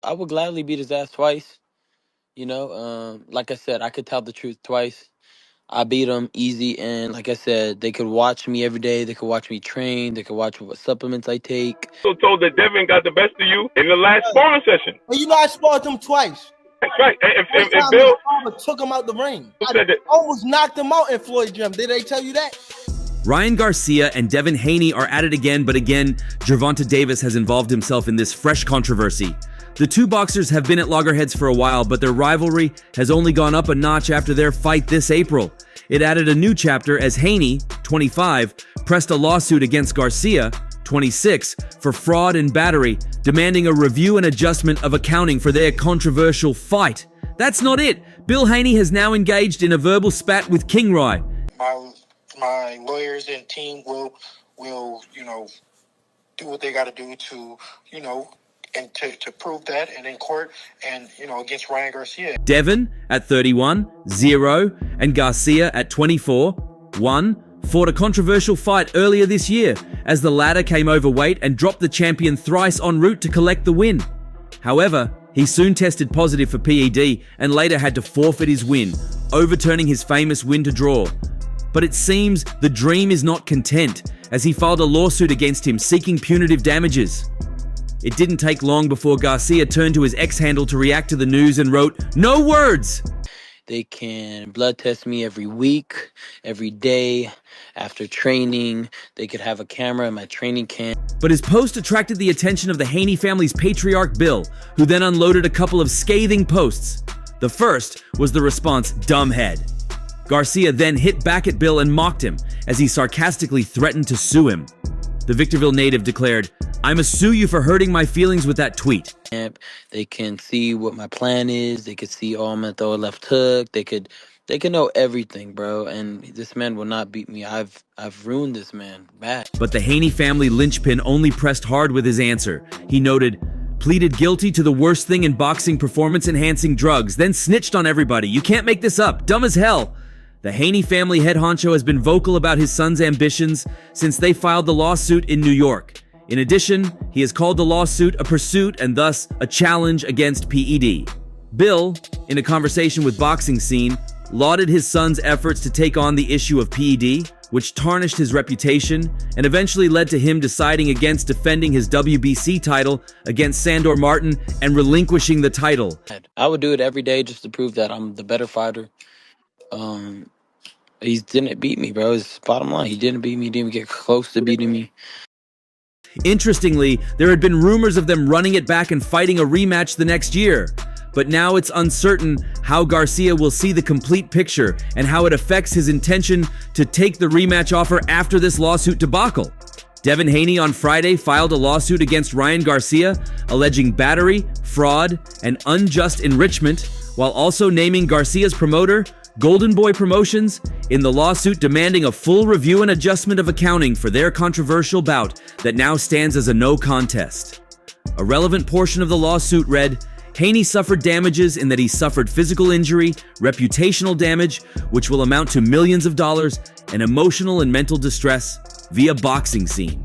I would gladly beat his ass twice. Like I said, I could tell the truth twice. I beat him easy, and like I said, they could watch me every day. They could watch me train. They could watch what supplements I take. So told that Devin got the best of you in the last sparring session. Well, you know, I sparred him twice. That's right. First If time Bill his father took him out the ring. said that, Almost knocked him out in Floyd Gym. Did they tell you that? Ryan Garcia and Devin Haney are at it again, but again, Gervonta Davis has involved himself in this fresh controversy. The two boxers have been at loggerheads for a while, but their rivalry has only gone up a notch after their fight this April. It added a new chapter as Haney, 25, pressed a lawsuit against Garcia, 26, for fraud and battery, demanding a review and adjustment of accounting for their controversial fight. That's not it. Bill Haney has now engaged in a verbal spat with King Rai. My lawyers and team will do what they got to do to and to prove that, and in court and against Ryan Garcia. Devin at 31, 0, and Garcia at 24, 1, fought a controversial fight earlier this year as the latter came overweight and dropped the champion thrice en route to collect the win. However, he soon tested positive for PED and later had to forfeit his win, overturning his famous win to draw. But it seems the dream is not content, as he filed a lawsuit against him seeking punitive damages. It didn't take long before Garcia turned to his X handle to react to the news and wrote, "No words!" They can blood test me every week, every day, after training. They could have a camera in my training camp. But his post attracted the attention of the Haney family's patriarch Bill, who then unloaded a couple of scathing posts. The first was the response, "Dumbhead." Garcia then hit back at Bill and mocked him as he sarcastically threatened to sue him. The Victorville native declared, "I'ma sue you for hurting my feelings with that tweet." They can see what my plan is. They could see, I'm gonna throw a left hook. They could know everything, bro. And this man will not beat me. I've ruined this man bad. But the Haney family linchpin only pressed hard with his answer. He noted, "Pleaded guilty to the worst thing in boxing, performance-enhancing drugs, then snitched on everybody. You can't make this up. Dumb as hell." The Haney family head honcho has been vocal about his son's ambitions since they filed the lawsuit in New York. In addition, he has called the lawsuit a pursuit and thus a challenge against PED. Bill, in a conversation with Boxing Scene, lauded his son's efforts to take on the issue of PED, which tarnished his reputation and eventually led to him deciding against defending his WBC title against Sandor Martin and relinquishing the title. I would do it every day just to prove that I'm the better fighter. He didn't beat me, bro. It's bottom line. He didn't beat me. He didn't even get close to beating me. Interestingly, there had been rumors of them running it back and fighting a rematch the next year. But now it's uncertain how Garcia will see the complete picture and how it affects his intention to take the rematch offer after this lawsuit debacle. Devin Haney on Friday filed a lawsuit against Ryan Garcia, alleging battery, fraud, and unjust enrichment, while also naming Garcia's promoter, Golden Boy Promotions, in the lawsuit demanding a full review and adjustment of accounting for their controversial bout that now stands as a no contest. A relevant portion of the lawsuit read, Haney suffered damages in that he suffered physical injury, reputational damage, which will amount to millions of dollars, and emotional and mental distress via Boxing Scene.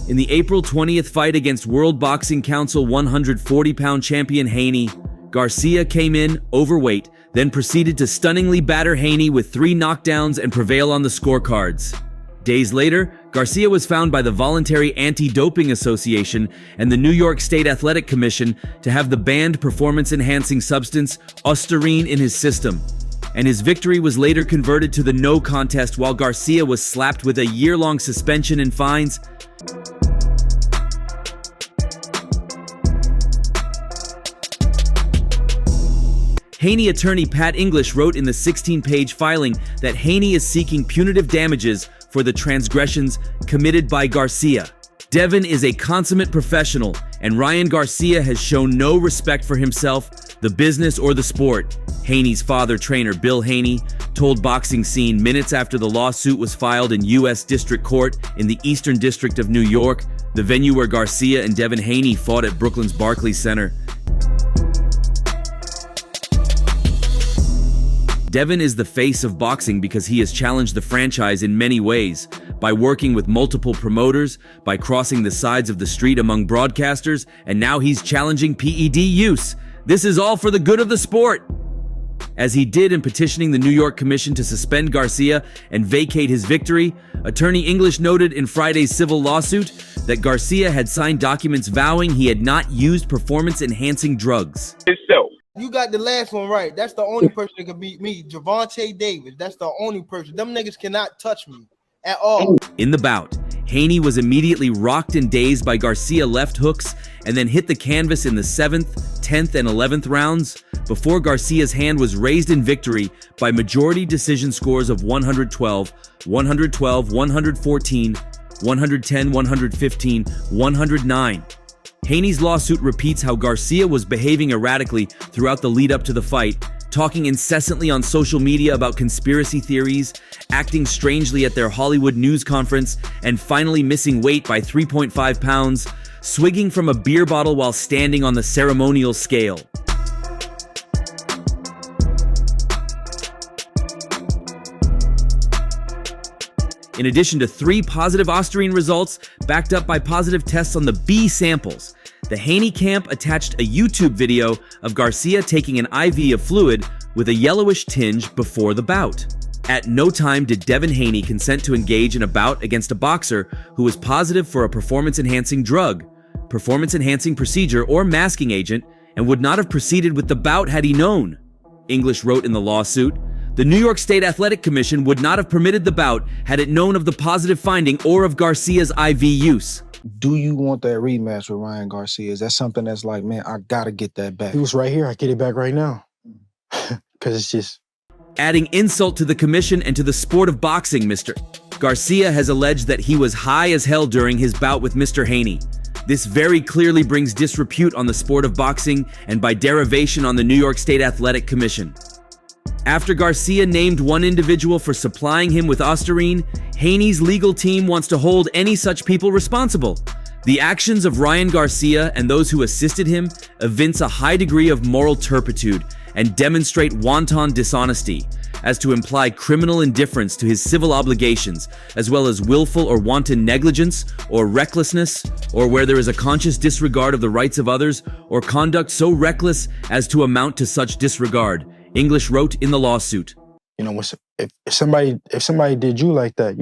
In the April 20th fight against World Boxing Council 140-pound champion Haney, Garcia came in overweight, then proceeded to stunningly batter Haney with 3 knockdowns and prevail on the scorecards. Days later, Garcia was found by the Voluntary Anti-Doping Association and the New York State Athletic Commission to have the banned performance-enhancing substance Ostarine in his system. And his victory was later converted to the no contest while Garcia was slapped with a year-long suspension and fines. Haney attorney Pat English wrote in the 16-page filing that Haney is seeking punitive damages for the transgressions committed by Garcia. Devin is a consummate professional, and Ryan Garcia has shown no respect for himself, the business, or the sport. Haney's father, trainer Bill Haney, told Boxing Scene minutes after the lawsuit was filed in U.S. District Court in the Eastern District of New York, the venue where Garcia and Devin Haney fought at Brooklyn's Barclays Center. Devin is the face of boxing because he has challenged the franchise in many ways, by working with multiple promoters, by crossing the sides of the street among broadcasters, and now he's challenging PED use. This is all for the good of the sport. As he did in petitioning the New York Commission to suspend Garcia and vacate his victory, Attorney English noted in Friday's civil lawsuit that Garcia had signed documents vowing he had not used performance-enhancing drugs. Itself. You got the last one right. That's the only person that can beat me. Gervonta Davis. That's the only person. Them niggas cannot touch me at all. In the bout, Haney was immediately rocked and dazed by Garcia left hooks and then hit the canvas in the 7th, 10th, and 11th rounds before Garcia's hand was raised in victory by majority decision scores of 112, 112, 114, 110, 115, 109. Haney's lawsuit repeats how Garcia was behaving erratically throughout the lead up to the fight, talking incessantly on social media about conspiracy theories, acting strangely at their Hollywood news conference, and finally missing weight by 3.5 pounds, swigging from a beer bottle while standing on the ceremonial scale. In addition to 3 positive Ostarine results backed up by positive tests on the B samples, the Haney camp attached a YouTube video of Garcia taking an IV of fluid with a yellowish tinge before the bout. At no time did Devin Haney consent to engage in a bout against a boxer who was positive for a performance-enhancing drug, performance-enhancing procedure, or masking agent, and would not have proceeded with the bout had he known. English wrote in the lawsuit, "The New York State Athletic Commission would not have permitted the bout had it known of the positive finding or of Garcia's IV use." Do you want that rematch with Ryan Garcia? Is that something that's like, man, I gotta get that back? He was right here. I get it back right now. Because it's just... Adding insult to the commission and to the sport of boxing, Mr. Garcia has alleged that he was high as hell during his bout with Mr. Haney. This very clearly brings disrepute on the sport of boxing and by derivation on the New York State Athletic Commission. After Garcia named one individual for supplying him with Ostarine, Haney's legal team wants to hold any such people responsible. The actions of Ryan Garcia and those who assisted him evince a high degree of moral turpitude and demonstrate wanton dishonesty, as to imply criminal indifference to his civil obligations, as well as willful or wanton negligence or recklessness, or where there is a conscious disregard of the rights of others, or conduct so reckless as to amount to such disregard. English wrote in the lawsuit. You know, if somebody did you like that,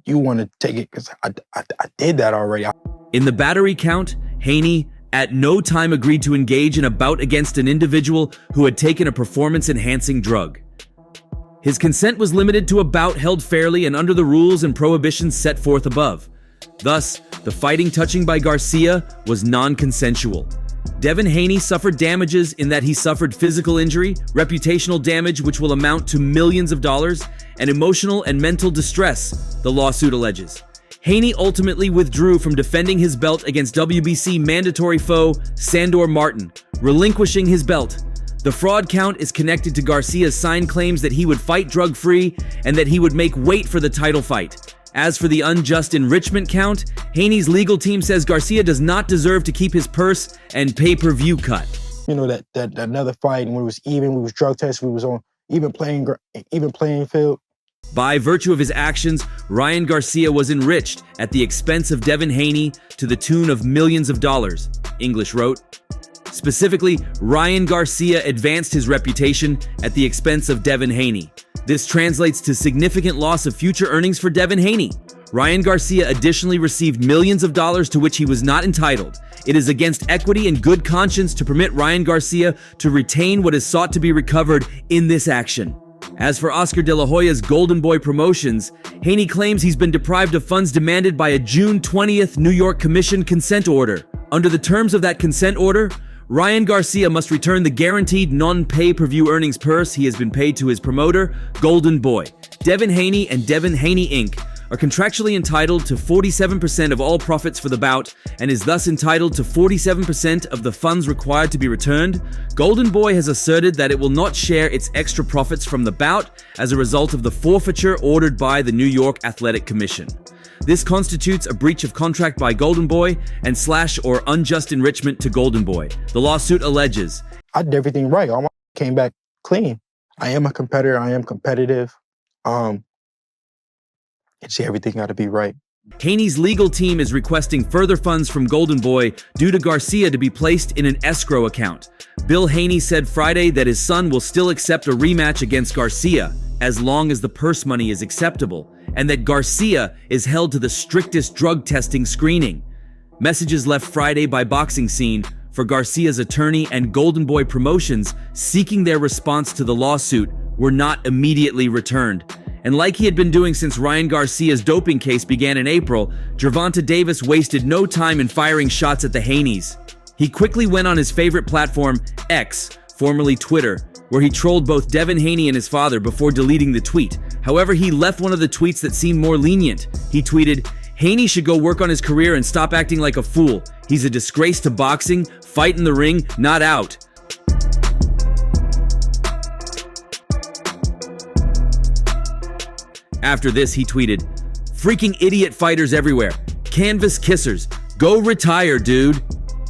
you want to take it because I did that already. In the battery count, Haney at no time agreed to engage in a bout against an individual who had taken a performance-enhancing drug. His consent was limited to a bout held fairly and under the rules and prohibitions set forth above. Thus, the fighting touching by Garcia was non-consensual. Devin Haney suffered damages in that he suffered physical injury, reputational damage which will amount to millions of dollars, and emotional and mental distress, the lawsuit alleges. Haney ultimately withdrew from defending his belt against WBC mandatory foe Sandor Martin, relinquishing his belt. The fraud count is connected to Garcia's signed claims that he would fight drug-free and that he would make weight for the title fight. As for the unjust enrichment count, Haney's legal team says Garcia does not deserve to keep his purse and pay-per-view cut. You know, that another fight, and when it was even, we was drug tested, we was on even playing field. By virtue of his actions, Ryan Garcia was enriched at the expense of Devin Haney to the tune of millions of dollars, English wrote. Specifically, Ryan Garcia advanced his reputation at the expense of Devin Haney. This translates to significant loss of future earnings for Devin Haney. Ryan Garcia additionally received millions of dollars to which he was not entitled. It is against equity and good conscience to permit Ryan Garcia to retain what is sought to be recovered in this action. As for Oscar De La Hoya's Golden Boy Promotions, Haney claims he's been deprived of funds demanded by a June 20th New York Commission consent order. Under the terms of that consent order, Ryan Garcia must return the guaranteed non-pay-per-view earnings purse he has been paid to his promoter, Golden Boy. Devin Haney and Devin Haney Inc. are contractually entitled to 47% of all profits for the bout and is thus entitled to 47% of the funds required to be returned. Golden Boy has asserted that it will not share its extra profits from the bout as a result of the forfeiture ordered by the New York Athletic Commission. This constitutes a breach of contract by Golden Boy and / or unjust enrichment to Golden Boy. The lawsuit alleges, I did everything right. All my came back clean. I am a competitor. I am competitive. It's everything got to be right. Haney's legal team is requesting further funds from Golden Boy due to Garcia to be placed in an escrow account. Bill Haney said Friday that his son will still accept a rematch against Garcia as long as the purse money is acceptable, and that Garcia is held to the strictest drug testing screening. Messages left Friday by Boxing Scene for Garcia's attorney and Golden Boy Promotions seeking their response to the lawsuit were not immediately returned. And like he had been doing since Ryan Garcia's doping case began in April, Gervonta Davis wasted no time in firing shots at the Haneys. He quickly went on his favorite platform, X, formerly Twitter, where he trolled both Devin Haney and his father before deleting the tweet. However, he left one of the tweets that seemed more lenient. He tweeted, "Haney should go work on his career and stop acting like a fool. He's a disgrace to boxing, fight in the ring, not out." After this, he tweeted, "Freaking idiot fighters everywhere. Canvas kissers. Go retire, dude."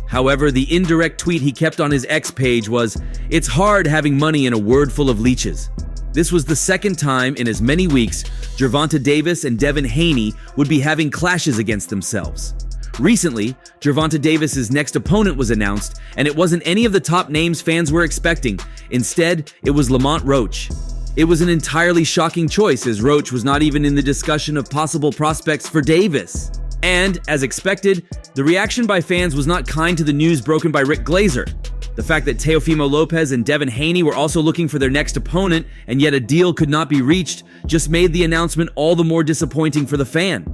However, the indirect tweet he kept on his X page was, "It's hard having money in a world full of leeches." This was the second time in as many weeks Gervonta Davis and Devin Haney would be having clashes against themselves. Recently, Gervonta Davis's next opponent was announced, and it wasn't any of the top names fans were expecting. Instead, it was Lamont Roach. It was an entirely shocking choice, as Roach was not even in the discussion of possible prospects for Davis. And, as expected, the reaction by fans was not kind to the news broken by Rick Glazer. The fact that Teofimo Lopez and Devin Haney were also looking for their next opponent, and yet a deal could not be reached, just made the announcement all the more disappointing for the fan.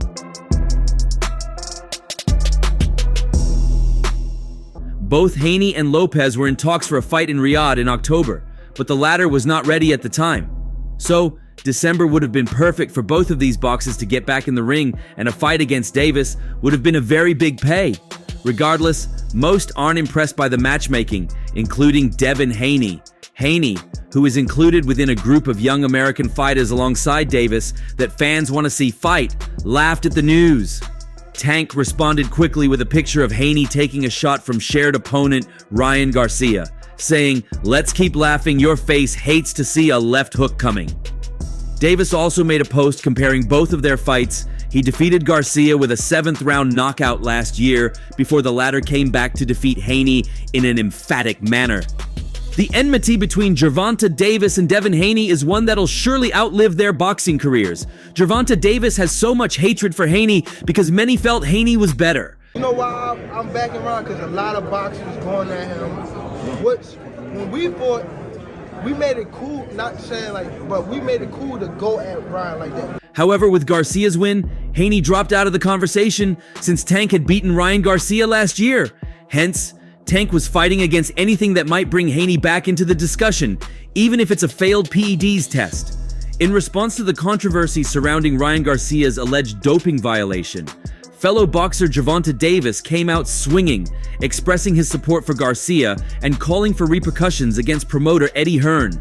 Both Haney and Lopez were in talks for a fight in Riyadh in October, but the latter was not ready at the time. So, December would have been perfect for both of these boxers to get back in the ring, and a fight against Davis would have been a very big pay. Regardless, most aren't impressed by the matchmaking, including Devin Haney. Haney, who is included within a group of young American fighters alongside Davis that fans want to see fight, laughed at the news. Tank responded quickly with a picture of Haney taking a shot from shared opponent Ryan Garcia, saying, "Let's keep laughing, your face hates to see a left hook coming." Davis also made a post comparing both of their fights. He defeated Garcia with a 7th-round knockout last year before the latter came back to defeat Haney in an emphatic manner. The enmity between Gervonta Davis and Devin Haney is one that'll surely outlive their boxing careers. Gervonta Davis has so much hatred for Haney because many felt Haney was better. You know why I'm backing around? Because a lot of boxers going at him. When we fought, we made it cool, not saying but we made it cool to go at Ryan like that. However, with Garcia's win, Haney dropped out of the conversation since Tank had beaten Ryan Garcia last year. Hence, Tank was fighting against anything that might bring Haney back into the discussion, even if it's a failed PEDs test. In response to the controversy surrounding Ryan Garcia's alleged doping violation, fellow boxer Gervonta Davis came out swinging, expressing his support for Garcia and calling for repercussions against promoter Hearn.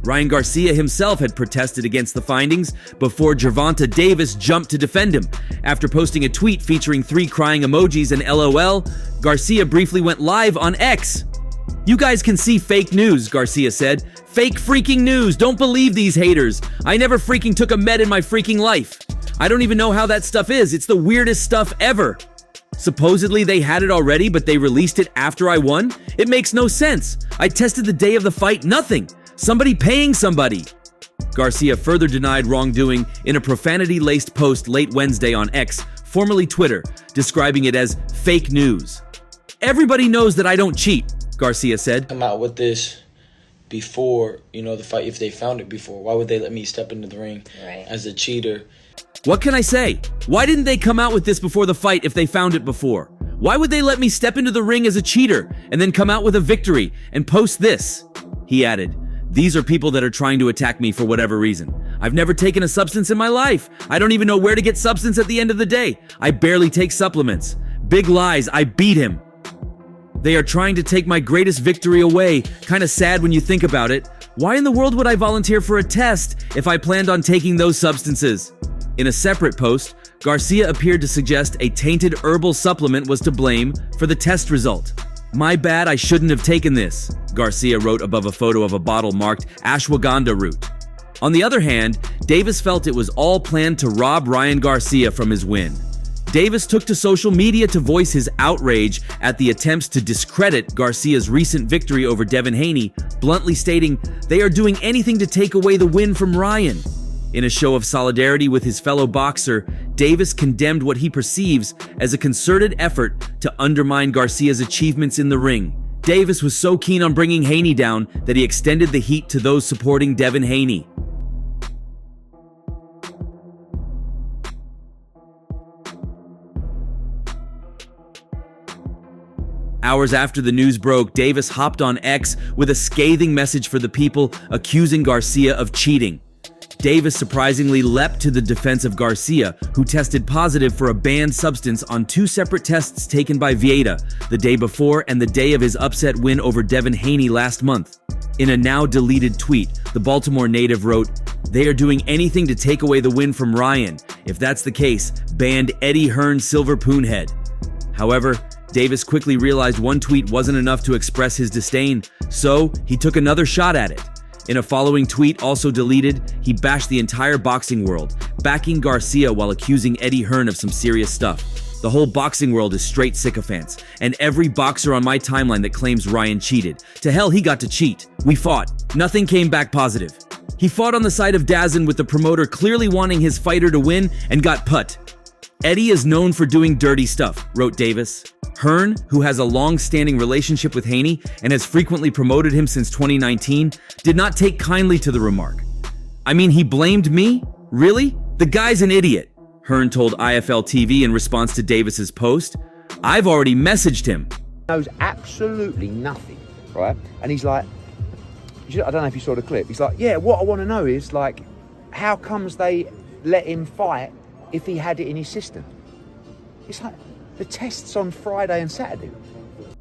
Ryan Garcia himself had protested against the findings before Gervonta Davis jumped to defend him. After posting a tweet featuring 3 crying emojis and LOL, Garcia briefly went live on X. "You guys can see fake news," Garcia said. "Fake freaking news. Don't believe these haters. I never freaking took a med in my freaking life. I don't even know how that stuff is. It's the weirdest stuff ever. Supposedly they had it already, but they released it after I won? It makes no sense. I tested the day of the fight, nothing. Somebody paying somebody." Garcia further denied wrongdoing in a profanity-laced post late Wednesday on X, formerly Twitter, describing it as fake news. "Everybody knows that I don't cheat," Garcia said. Come out with this before, the fight. If they found it before, why would they let me step into the ring as a cheater? What can I say? Why didn't they come out with this before the fight if they found it before? Why would they let me step into the ring as a cheater and then come out with a victory and post this? He added, "These are people that are trying to attack me for whatever reason. I've never taken a substance in my life. I don't even know where to get substance at the end of the day. I barely take supplements. Big lies, I beat him. They are trying to take my greatest victory away. Kinda sad when you think about it. Why in the world would I volunteer for a test if I planned on taking those substances?" In a separate post, Garcia appeared to suggest a tainted herbal supplement was to blame for the test result. "My bad, I shouldn't have taken this," Garcia wrote above a photo of a bottle marked ashwagandha root. On the other hand, Davis felt it was all planned to rob Ryan Garcia from his win. Davis took to social media to voice his outrage at the attempts to discredit Garcia's recent victory over Devin Haney, bluntly stating, "They are doing anything to take away the win from Ryan." In a show of solidarity with his fellow boxer, Davis condemned what he perceives as a concerted effort to undermine Garcia's achievements in the ring. Davis was so keen on bringing Haney down that he extended the heat to those supporting Devin Haney. Hours after the news broke, Davis hopped on X with a scathing message for the people, accusing Garcia of cheating. Davis surprisingly leapt to the defense of Garcia, who tested positive for a banned substance on 2 separate tests taken by Vieta, the day before and the day of his upset win over Devin Haney last month. In a now-deleted tweet, the Baltimore native wrote, "They are doing anything to take away the win from Ryan. If that's the case, banned Eddie-Hearn Silver Poonhead." However, Davis quickly realized one tweet wasn't enough to express his disdain, so he took another shot at it. In a following tweet, also deleted, he bashed the entire boxing world, backing Garcia while accusing Eddie-Hearn of some serious stuff. The whole boxing world is straight sycophants, and every boxer on my timeline that claims Ryan cheated. To hell, he got to cheat. We fought. Nothing came back positive. He fought on the side of Dazin with the promoter clearly wanting his fighter to win and got put. "Eddie is known for doing dirty stuff," wrote Davis. Hearn, who has a long-standing relationship with Haney and has frequently promoted him since 2019, did not take kindly to the remark. "I mean, he blamed me? Really? The guy's an idiot," Hearn told IFL TV in response to Davis's post. "I've already messaged him." Knows absolutely nothing, right? And he's like, I don't know if you saw the clip. He's like, "Yeah, what I want to know is, like, how comes they let him fight if he had it in his system?" It's like, the tests on Friday and Saturday.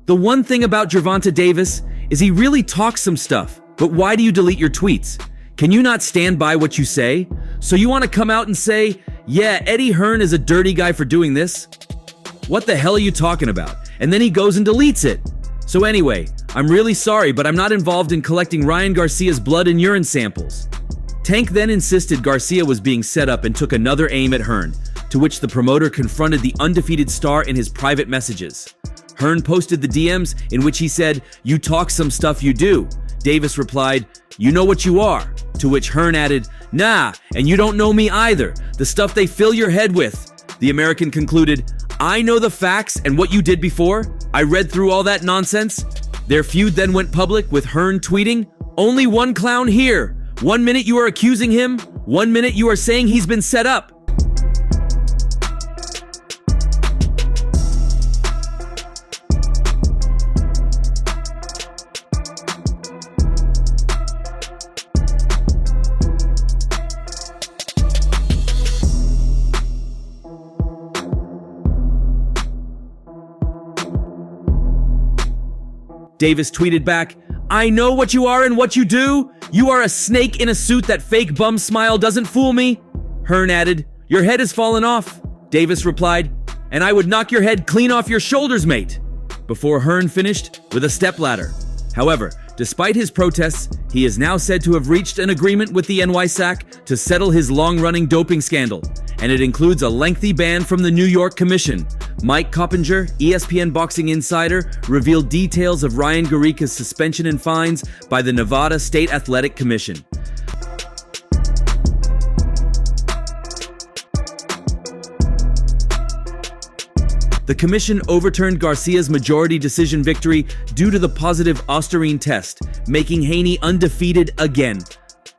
The one thing about Gervonta Davis is he really talks some stuff, but why do you delete your tweets? Can you not stand by what you say? So you want to come out and say, "Yeah, Eddie-Hearn is a dirty guy for doing this"? What the hell are you talking about? And then he goes and deletes it. So anyway, I'm really sorry, but I'm not involved in collecting Ryan Garcia's blood and urine samples. Tank then insisted Garcia was being set up and took another aim at Hearn, to which the promoter confronted the undefeated star in his private messages. Hearn posted the DMs in which he said, "You talk some stuff, you do." Davis replied, "You know what you are," to which Hearn added, "Nah, and you don't know me either, the stuff they fill your head with." The American concluded, "I know the facts and what you did before. I read through all that nonsense." Their feud then went public with Hearn tweeting, "Only one clown here. 1 minute you are accusing him, 1 minute you are saying he's been set up." Davis tweeted back, "I know what you are and what you do. You are a snake in a suit. That fake bum smile doesn't fool me." Hearn added, "Your head has fallen off." Davis replied, "And I would knock your head clean off your shoulders, mate," before Hearn finished with a stepladder. However, despite his protests, he is now said to have reached an agreement with the NYSAC to settle his long-running doping scandal, and it includes a lengthy ban from the New York Commission. Mike Coppinger, ESPN Boxing Insider, revealed details of Ryan Garcia's suspension and fines by the Nevada State Athletic Commission. The commission overturned Garcia's majority decision victory due to the positive Osterine test, making Haney undefeated again.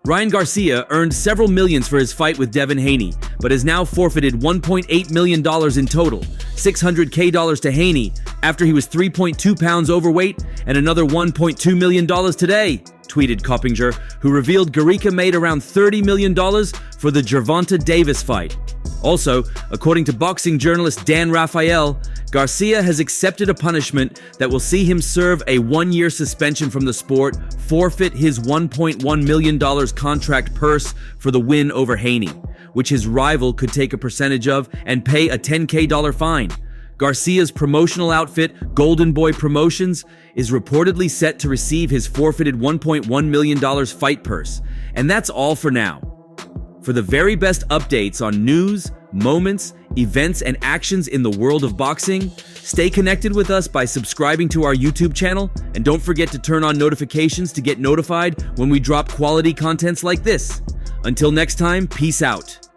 Ryan Garcia earned several millions for his fight with Devin Haney, but has now forfeited $1.8 million in total, $600K to Haney after he was 3.2 pounds overweight, and another $1.2 million today, tweeted Coppinger, who revealed Garcia made around $30 million for the Gervonta Davis fight. Also, according to boxing journalist Dan Rafael, Garcia has accepted a punishment that will see him serve a 1-year suspension from the sport, forfeit his $1.1 million contract purse for the win over Haney, which his rival could take a percentage of, and pay a $10K fine. Garcia's promotional outfit, Golden Boy Promotions, is reportedly set to receive his forfeited $1.1 million fight purse. And that's all for now. For the very best updates on news, moments, events, and actions in the world of boxing, stay connected with us by subscribing to our YouTube channel, and don't forget to turn on notifications to get notified when we drop quality contents like this. Until next time, peace out.